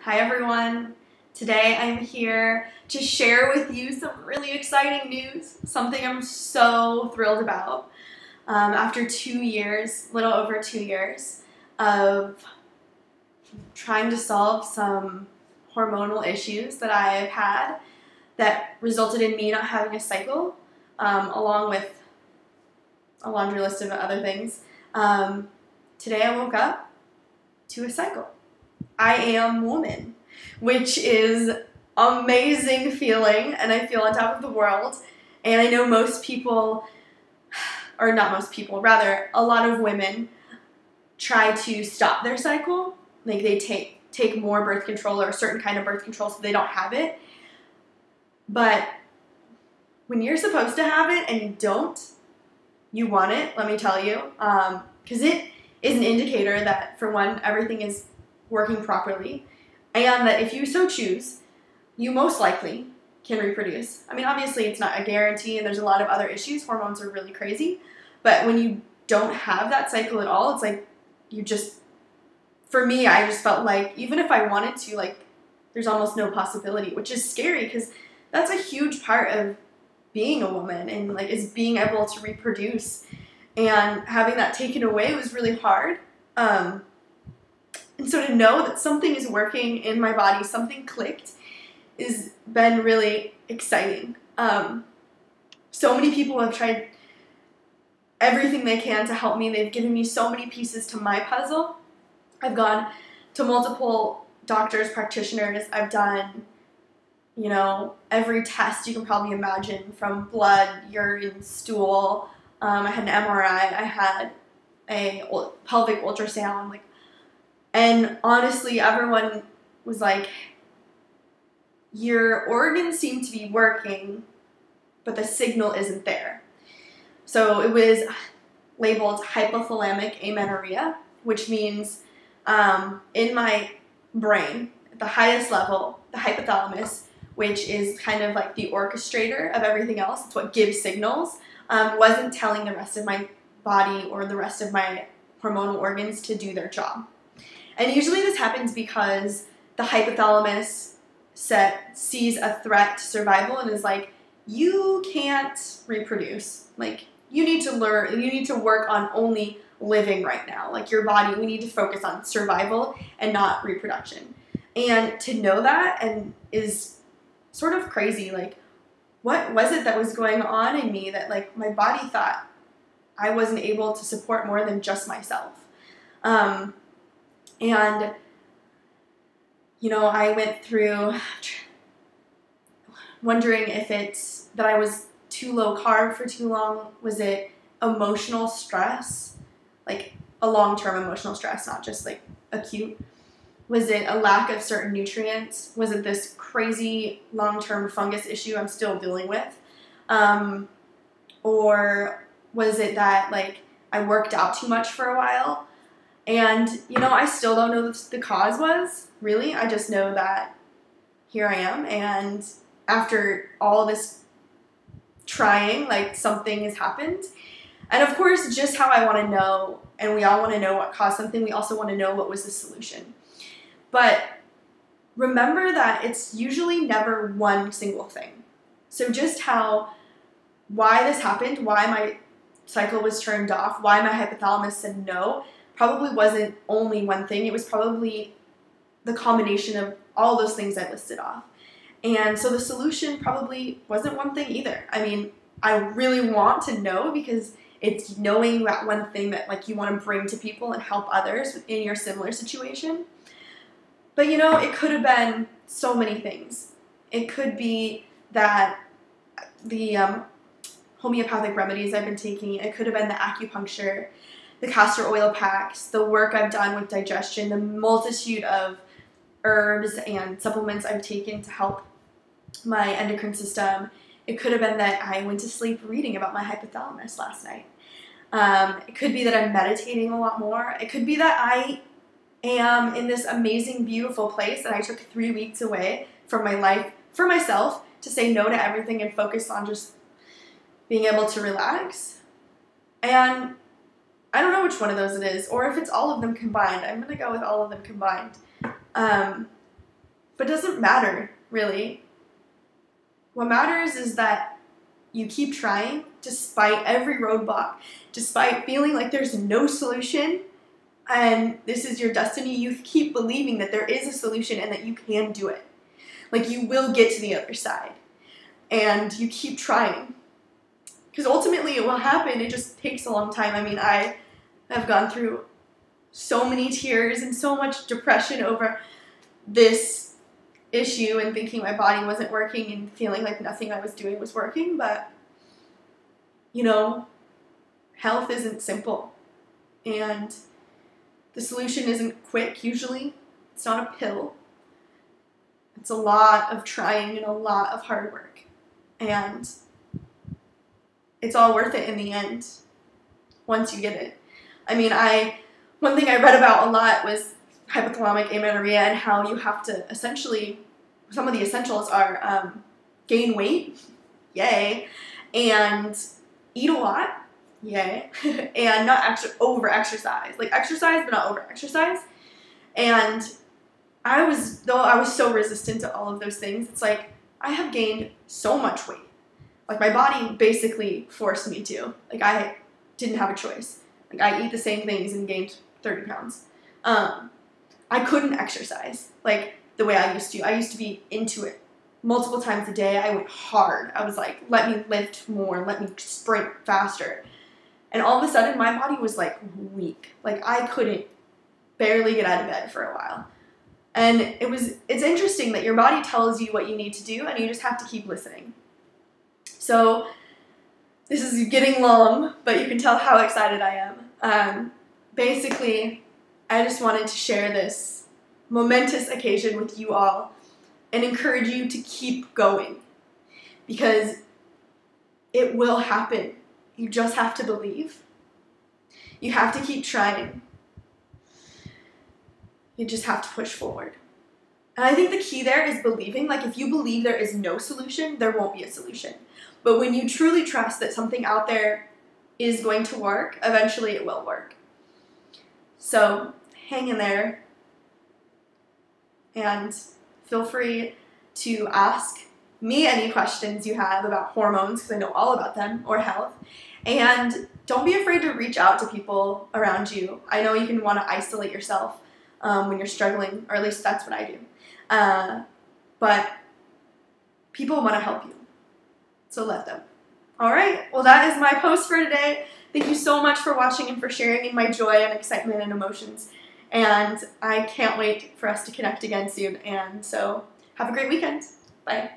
Hi everyone. Today I'm here to share with you some really exciting news, something I'm so thrilled about. After 2 years, a little over 2 years of trying to solve some hormonal issues that I've had that resulted in me not having a cycle, along with a laundry list of other things. Today I woke up to a cycle. I am woman, which is amazing feeling, and I feel on top of the world. And I know most people, or not most people, rather a lot of women try to stop their cycle. Like they take more birth control or a certain kind of birth control so they don't have it. But when you're supposed to have it and you don't, you want it, let me tell you, because it is an indicator that, for one, everything is working properly, and that if you so choose, you most likely can reproduce. I mean, obviously it's not a guarantee and there's a lot of other issues. Hormones are really crazy, but when you don't have that cycle at all, it's like you just, for me, I just felt like even if I wanted to, like, there's almost no possibility, which is scary because that's a huge part of being a woman, and like is being able to reproduce, and having that taken away was really hard. And so to know that something is working in my body, something clicked, has been really exciting. So many people have tried everything they can to help me. They've given me so many pieces to my puzzle. I've gone to multiple doctors, practitioners. I've done, every test you can probably imagine, from blood, urine, stool. I had an MRI. I had a pelvic ultrasound. And honestly, everyone was like, your organs seem to be working, but the signal isn't there. So it was labeled Hypothalamic Amenorrhea, which means in my brain, at the highest level, the hypothalamus, which is kind of like the orchestrator of everything else, it's what gives signals, wasn't telling the rest of my body or the rest of my hormonal organs to do their job. And usually this happens because the hypothalamus sees a threat to survival and is like, you can't reproduce. Like, you need to work on only living right now. Like, your body, we need to focus on survival and not reproduction. And to know that and is sort of crazy. Like, what was it that was going on in me that, like, my body thought I wasn't able to support more than just myself? And, I went through wondering if it's that I was too low carb for too long. Was it emotional stress? Like a long-term emotional stress, not just like acute. Was it a lack of certain nutrients? Was it this crazy long-term fungus issue I'm still dealing with? Or was it that, like, I worked out too much for a while? And, I still don't know what the cause was, really. I just know that here I am, and after all this trying, like, something has happened. And, of course, just how I want to know, and we all want to know what caused something, we also want to know what was the solution. But remember that it's usually never one single thing. So just why this happened, why my cycle was turned off, why my hypothalamus said no, probably wasn't only one thing. It was probably the combination of all those things I listed off. And so the solution probably wasn't one thing either. I mean, I really want to know, because it's knowing that one thing that, like, you want to bring to people and help others in your similar situation. But, it could have been so many things. It could be that the homeopathic remedies I've been taking, it could have been the acupuncture, the castor oil packs, the work I've done with digestion, the multitude of herbs and supplements I've taken to help my endocrine system. It could have been that I went to sleep reading about my hypothalamus last night. It could be that I'm meditating a lot more. It could be that I am in this amazing, beautiful place and I took 3 weeks away from my life for myself to say no to everything and focus on just being able to relax. And I don't know which one of those it is, or if it's all of them combined. I'm going to go with all of them combined. But it doesn't matter, really. What matters is that you keep trying despite every roadblock, despite feeling like there's no solution, and this is your destiny. You keep believing that there is a solution and that you can do it. Like, you will get to the other side. And you keep trying. Because ultimately it will happen. It just takes a long time. I mean, I have gone through so many tears and so much depression over this issue and thinking my body wasn't working and feeling like nothing I was doing was working. But, you know, health isn't simple. And the solution isn't quick, usually. It's not a pill. It's a lot of trying and a lot of hard work. And it's all worth it in the end, once you get it. I mean, one thing I read about a lot was hypothalamic amenorrhea and how you have to essentially, some of the essentials are gain weight, yay, and eat a lot, yay, and not over exercise. Like, exercise, but not over exercise. And I was so resistant to all of those things. It's like, I have gained so much weight. Like, my body basically forced me to. Like, I didn't have a choice. Like, I eat the same things and gained 30 pounds. I couldn't exercise like the way I used to. I used to be into it multiple times a day. I went hard. I was like, let me lift more, let me sprint faster. And all of a sudden, my body was like weak. Like, I couldn't barely get out of bed for a while. And it's interesting that your body tells you what you need to do, and you just have to keep listening. So this is getting long, but you can tell how excited I am. Basically, I just wanted to share this momentous occasion with you all and encourage you to keep going, because it will happen. You just have to believe. You have to keep trying. You just have to push forward. And I think the key there is believing. Like, if you believe there is no solution, there won't be a solution. But when you truly trust that something out there is going to work, eventually it will work. So hang in there, and feel free to ask me any questions you have about hormones, because I know all about them, or health. And don't be afraid to reach out to people around you. I know you can want to isolate yourself when you're struggling, or at least that's what I do. But people want to help you, so let them. All right, well, that is my post for today. Thank you so much for watching and for sharing in my joy and excitement and emotions. And I can't wait for us to connect again soon. And so have a great weekend. Bye.